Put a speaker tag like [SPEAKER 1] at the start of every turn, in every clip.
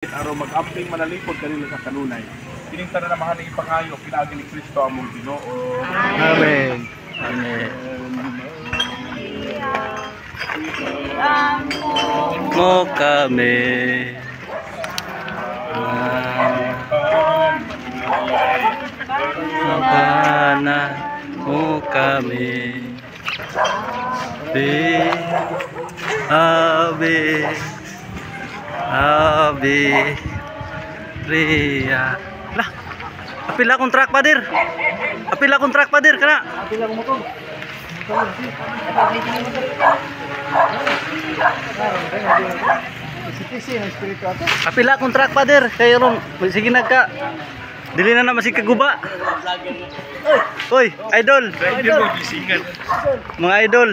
[SPEAKER 1] Araw mag-amping manalipod kanila sa kanunay. Kining tanan na mahal ipangayo pinaagi ni Kristo among Ginoo.
[SPEAKER 2] Amen. Amen. Mo kami. Sana mo kami. Ave Ria. Lah. Apila kontrak padir. Apila kontrak padir kana.
[SPEAKER 3] Apila ko motor.
[SPEAKER 2] Apila kontrak padir kay ron sige nagka. Dili na masig kaguba. Oy, idol. Mga idol.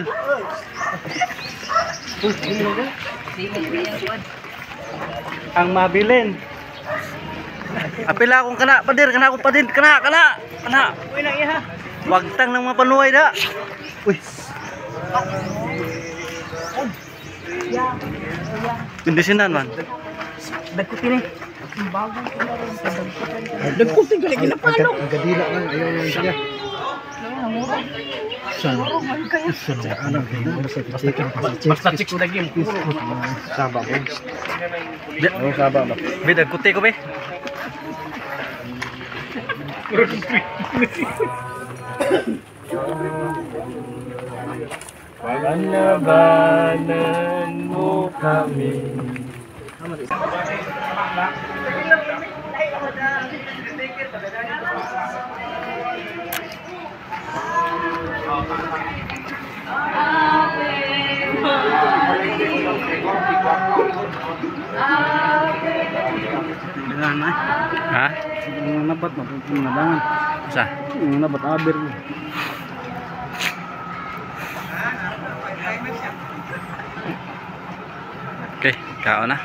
[SPEAKER 2] Ang mabilin. Apila akong kana padir, kana akong padir, kana.
[SPEAKER 3] Uy nang iha.
[SPEAKER 2] Wagtang ng mga panuway da. Uy. Kondisinan man.
[SPEAKER 3] Dagkutin ni. Dagkutin kali ginapalo.
[SPEAKER 2] Gadila man ayaw na siya.
[SPEAKER 3] Basta chicks na game.
[SPEAKER 2] Saba mo. Oh, saba ba? Be dagkuti ko be.
[SPEAKER 1] Pangalabanan mo kami.
[SPEAKER 2] Ha?
[SPEAKER 3] Nabat mapunang
[SPEAKER 2] Sa?
[SPEAKER 3] nabat aber.
[SPEAKER 2] Okay, kao na.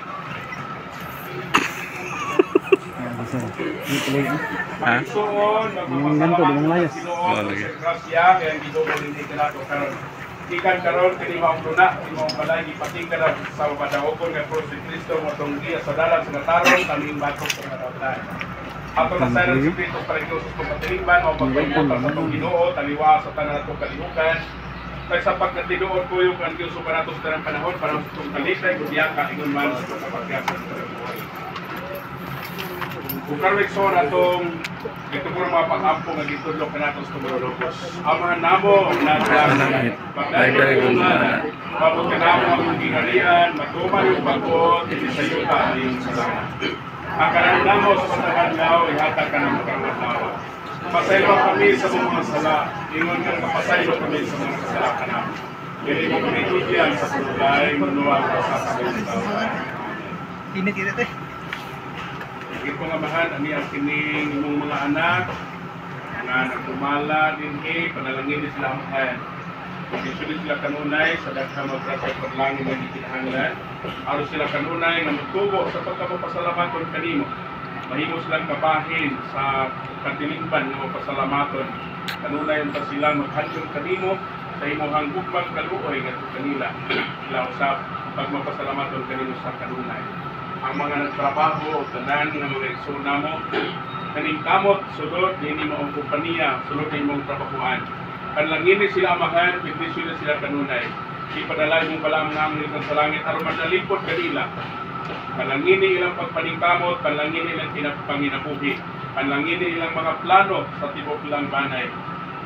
[SPEAKER 2] Ha?
[SPEAKER 1] Yung
[SPEAKER 3] ganito, di mo layas.
[SPEAKER 2] Lagi.
[SPEAKER 1] Grasya, kaya hindi ko hindi ka nato karon. Ikan karon kini maong luna, imong balay gipating ka na sa madawgon nga cross ni Kristo mo tong dia sa dalan sa tarong kaming batok sa madawtan. Ato na sa si Kristo para Dios sa patilingban o pagpayong sa tong Ginoo taliwa sa tanan natong kalihukan. Kay sa pagkatinuod ko yung kan Dios sa natos tanang panahon para sa tong kalisay kudiya ka ingon man sa pagkakasya. Kung karwik so na itong ito po mga pag-ampo nga gitudlok na natin sa Tumulogos. Amahan namo na pagdahil na mabot ka namo ang gingalian, matuman yung pagkot, hindi sa iyo tayo sa sana. Ang kanan namo sa pagkakanlaw, ihatag ka ng pagkakanlaw. Pasaylo kami sa mga sala, ingon nga kapasaylo kami sa mga sala ka namo. Hindi mo kami tudiyan sa tulay, manuwag sa kapasaylo.
[SPEAKER 3] Init eh.
[SPEAKER 1] Ito nga mahan, ani ang kining imong mga anak nga nagtumala din panalangin sila ang kayan. Pagkisunod sila kanunay sa daghang magprasay paglangin ng ikinahanglan. Aron sila kanunay nga magtubo sa pagkapasalamat kanimo. Mahimo silang kabahin sa katilingban nga pasalamat. Kanunay unta sila maghadlok kanimo sa imong gugmang kaluoy ngadto kanila. Sila usab pagmapasalamat kanimo sa kanunay. Ang mga nagtrabaho o tanan ng mga eksona mo, kaning kamot, sulod, hindi mo ang kumpanya, sulod na imong trabahuan. Kanlangin sila amahan, bindisyon na sila kanunay. Ipadala mong balang namin sa langit, aron manalipod kanila. Kanlangin ilang pagpaningkamot, kanlangin ilang pinapanginabuhi, kanlangin ilang mga plano sa tibok ilang banay.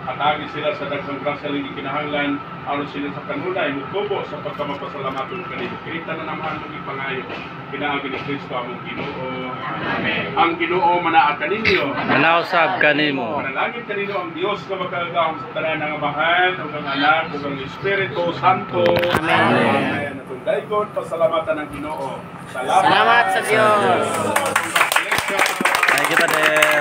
[SPEAKER 1] At agi sila sa daghang grasya ng ikinahanglan, aron sila sa kanunay, mutubo sa pagkamapasalamatong kanila. Kita na naman ang ipangayo. Pinaagi ni Kristo among Ginoo. Amen. Ang Ginoo manaa kaninyo.
[SPEAKER 2] Manausab kanimo.
[SPEAKER 1] Manalangin kaninyo ang Dios nga magkaagahom sa tanan ng Amahan, ug ang Anak, ug ang Espiritu Santo. Amen. Atong dayon pasalamatan ng Ginoo.
[SPEAKER 3] Salamat sa Dios.
[SPEAKER 2] Thank you, Pader.